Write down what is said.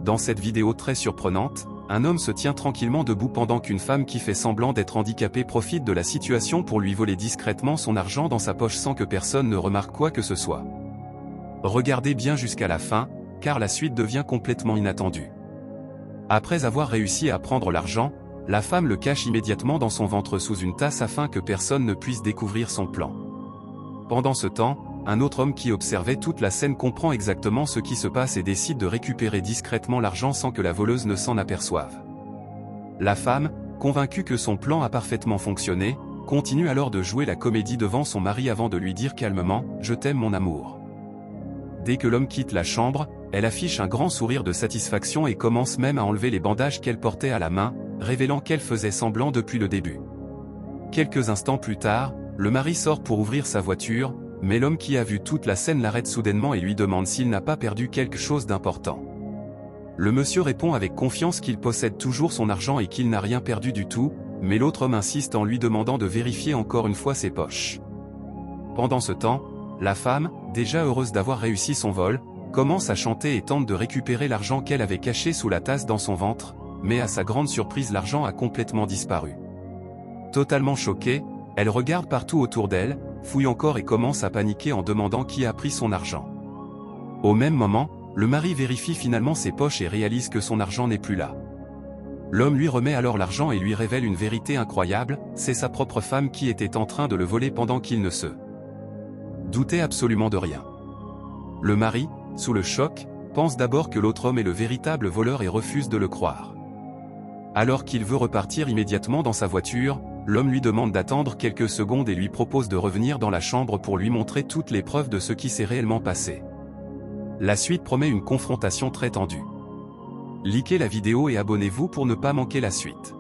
Dans cette vidéo très surprenante, un homme se tient tranquillement debout pendant qu'une femme qui fait semblant d'être handicapée profite de la situation pour lui voler discrètement son argent dans sa poche sans que personne ne remarque quoi que ce soit. Regardez bien jusqu'à la fin, car la suite devient complètement inattendue. Après avoir réussi à prendre l'argent, la femme le cache immédiatement dans son ventre sous une tasse afin que personne ne puisse découvrir son plan. Pendant ce temps, un autre homme qui observait toute la scène comprend exactement ce qui se passe et décide de récupérer discrètement l'argent sans que la voleuse ne s'en aperçoive. La femme, convaincue que son plan a parfaitement fonctionné, continue alors de jouer la comédie devant son mari avant de lui dire calmement « Je t'aime mon amour ». Dès que l'homme quitte la chambre, elle affiche un grand sourire de satisfaction et commence même à enlever les bandages qu'elle portait à la main, révélant qu'elle faisait semblant depuis le début. Quelques instants plus tard, le mari sort pour ouvrir sa voiture, mais l'homme qui a vu toute la scène l'arrête soudainement et lui demande s'il n'a pas perdu quelque chose d'important. Le monsieur répond avec confiance qu'il possède toujours son argent et qu'il n'a rien perdu du tout, mais l'autre homme insiste en lui demandant de vérifier encore une fois ses poches. Pendant ce temps, la femme, déjà heureuse d'avoir réussi son vol, commence à chanter et tente de récupérer l'argent qu'elle avait caché sous la tasse dans son ventre, mais à sa grande surprise l'argent a complètement disparu. Totalement choquée, elle regarde partout autour d'elle, fouille encore et commence à paniquer en demandant qui a pris son argent. Au même moment, le mari vérifie finalement ses poches et réalise que son argent n'est plus là. L'homme lui remet alors l'argent et lui révèle une vérité incroyable, c'est sa propre femme qui était en train de le voler pendant qu'il ne se doutait absolument de rien. Le mari, sous le choc, pense d'abord que l'autre homme est le véritable voleur et refuse de le croire. Alors qu'il veut repartir immédiatement dans sa voiture, l'homme lui demande d'attendre quelques secondes et lui propose de revenir dans la chambre pour lui montrer toutes les preuves de ce qui s'est réellement passé. La suite promet une confrontation très tendue. Likez la vidéo et abonnez-vous pour ne pas manquer la suite.